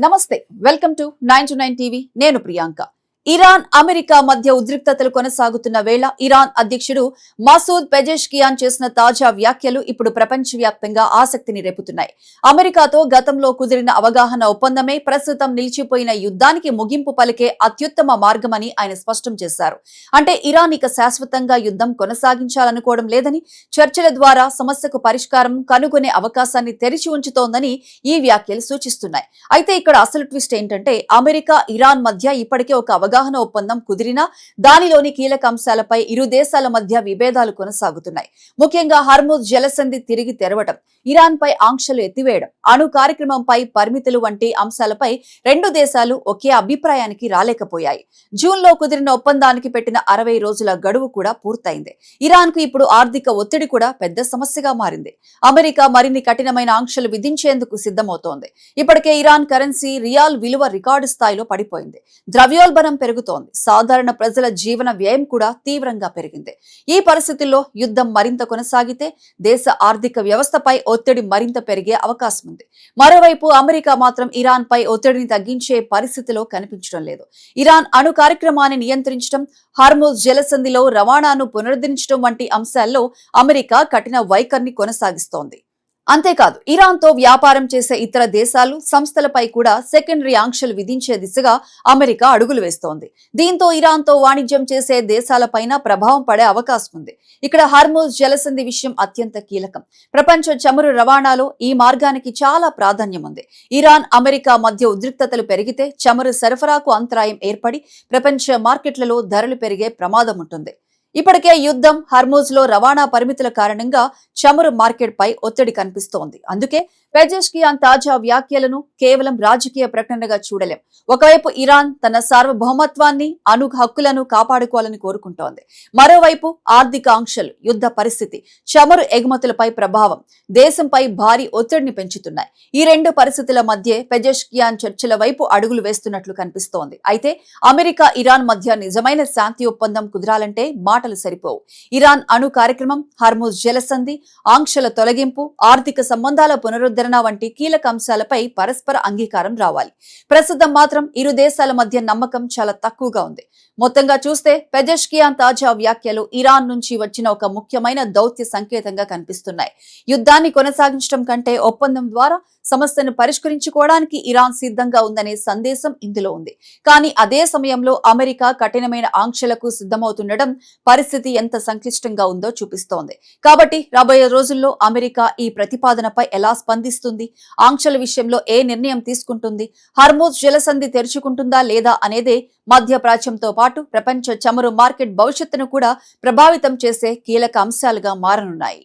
నమస్తే welcome to 9 TV నేను Priyanka Iran America మధ్య ఉద్రిక్తతలు కొనసాగుతున్న వేళ ఇరాన్ అధ్యక్షుడు మసూద్ పెజెష్కియాన్ చేసిన తాజా వ్యాఖ్యలు ఇప్పుడు ప్రపంచవ్యాప్తంగా ఆసక్తిని రేపుతున్నాయి. అమెరికాతో గతంలో కుదిరిన అవగాహన ఒప్పందమే ప్రస్తుతం నిలిచిపోయిన యుద్ధానికి ముగింపు పలికే అత్యుత్తమ మార్గమని ఆయన స్పష్టం చేశారు. అంటే ఇరాన్ ఇక శాశ్వతంగా యుద్ధం కొనసాగించాలనుకోవడం లేదని, చర్చల ద్వారా సమస్యకు పరిష్కారం కనుగొనే అవకాశాన్ని తెరిచి ఉంచుతోందని ఈ వ్యాఖ్యలు సూచిస్తున్నాయి. అయితే ఇక్కడ అసలు ట్విస్ట్ ఏంటంటే అమెరికా ఇరాన్ మధ్య ఇప్పటికే ఒక అవగాహన ఒప్పందం కుదిరినా దానిలోని కీలక అంశాలపై ఇరు దేశాల మధ్య విభేదాలు కొనసాగుతున్నాయి. ముఖ్యంగా హర్ముజ్ జలసంధి తిరిగి తెరవడం, ఇరాన్ పై ఆంక్షలు ఎత్తివేయడం, అణు కార్యక్రమంపై పరిమితులు వంటి అంశాలపై రెండు దేశాలు ఒకే అభిప్రాయానికి రాలేకపోయాయి. జూన్ లో కుదిరిన ఒప్పందానికి పెట్టిన 60 రోజుల గడువు కూడా పూర్తయింది. ఇరాన్ కు ఇప్పుడు ఆర్థిక ఒత్తిడి కూడా పెద్ద సమస్యగా మారింది. అమెరికా మరిన్ని కఠినమైన ఆంక్షలు విధించేందుకు సిద్ధమవుతోంది. ఇప్పటికే ఇరాన్ కరెన్సీ రియాల్ విలువ రికార్డు స్థాయిలో పడిపోయింది. ద్రవ్యోల్బణం పెరుగుతోంది. సాధారణ ప్రజల జీవన వ్యయం కూడా తీవ్రంగా పెరిగింది. ఈ పరిస్థితుల్లో యుద్ధం మరింత కొనసాగితే దేశ ఆర్థిక వ్యవస్థపై ఒత్తిడి మరింత పెరిగే అవకాశం ఉంది. మరోవైపు అమెరికా మాత్రం ఇరాన్ పై ఒత్తిడిని తగ్గించే పరిస్థితిలో కనిపించడం లేదు. ఇరాన్ అణు కార్యక్రమాన్ని నియంత్రించడం, హార్ముజ్ జలసంధిలో రవాణాను పునరుద్ధరించడం వంటి అంశాల్లో అమెరికా కఠిన వైఖరిని కొనసాగిస్తోంది. అంతేకాదు ఇరాన్ తో వ్యాపారం చేసే ఇతర దేశాలు, సంస్థలపై కూడా సెకండరీ ఆంక్షలు విధించే దిశగా అమెరికా అడుగులు వేస్తోంది. దీంతో ఇరాన్ తో వాణిజ్యం చేసే దేశాలపైన ప్రభావం పడే అవకాశం ఉంది. ఇక్కడ హర్ముజ్ జలసంధి విషయం అత్యంత కీలకం. ప్రపంచ చమురు రవాణాలో ఈ మార్గానికి చాలా ప్రాధాన్యం ఉంది. ఇరాన్ అమెరికా మధ్య ఉద్రిక్తతలు పెరిగితే చమురు సరఫరాకు అంతరాయం ఏర్పడి ప్రపంచ మార్కెట్లలో ధరలు పెరిగే ప్రమాదం ఉంటుంది. ఇప్పటికే యుద్ధం, హర్ముజ్ లో రవాణా పరిమితుల కారణంగా చమురు మార్కెట్ పై ఒత్తిడి కనిపిస్తోంది. అందుకే పెజెష్కియాన్ తాజా వ్యాఖ్యలను కేవలం రాజకీయ ప్రకటనగా చూడలేం. ఒకవైపు ఇరాన్ తన సార్వభౌమత్వాన్ని, అణు హక్కులను కాపాడుకోవాలని కోరుకుంటోంది. మరోవైపు ఆర్థిక ఆంక్షలు, యుద్ధ పరిస్థితి, చమురు ఎగుమతులపై ప్రభావం దేశంపై భారీ ఒత్తిడిని పెంచుతున్నాయి. ఈ రెండు పరిస్థితుల మధ్య పెజెష్కియాన్ చర్చల వైపు అడుగులు వేస్తున్నట్లు కనిపిస్తోంది. అయితే అమెరికా ఇరాన్ మధ్య నిజమైన శాంతి ఒప్పందం కుదరాలంటే మాటలు సరిపోవు. ఇరాన్ అణు కార్యక్రమం, హర్ముజ్ జలసంధి, ఆంక్షల తొలగింపు, ఆర్థిక సంబంధాల పునరుద్ధరణ వంటి కీలక అంశాలపై పరస్పర అంగీకారం రావాలి. ప్రస్తుతం మాత్రం ఇరు దేశాల మధ్య నమ్మకం చాలా తక్కువగా ఉంది. మొత్తంగా చూస్తే పెజెష్కియాన్ తాజా వ్యాఖ్యలు ఇరాన్ నుంచి వచ్చిన ఒక ముఖ్యమైన దౌత్య సంకేతంగా కనిపిస్తున్నాయి. యుద్ధాన్ని కొనసాగించడం కంటే ఒప్పందం ద్వారా సమస్యను పరిష్కరించుకోవడానికి ఇరాన్ సిద్ధంగా ఉందనే సందేశం ఇందులో ఉంది. కానీ అదే సమయంలో అమెరికా కఠినమైన ఆంక్షలకు సిద్ధమవుతుండడం పరిస్థితి ఎంత సంక్లిష్టంగా ఉందో చూపిస్తోంది. కాబట్టి రాబోయే రోజుల్లో అమెరికా ఈ ప్రతిపాదనపై ఎలా స్పందిస్తుంది, ఆంక్షల విషయంలో ఏ నిర్ణయం తీసుకుంటుంది, హర్ముజ్ జలసంధి తెరుచుకుంటుందా లేదా అనేదే మధ్యప్రాచ్యంతో పాటు ప్రపంచ చమురు మార్కెట్ భవిష్యత్తును కూడా ప్రభావితం చేసే కీలక అంశాలుగా మారనున్నాయి.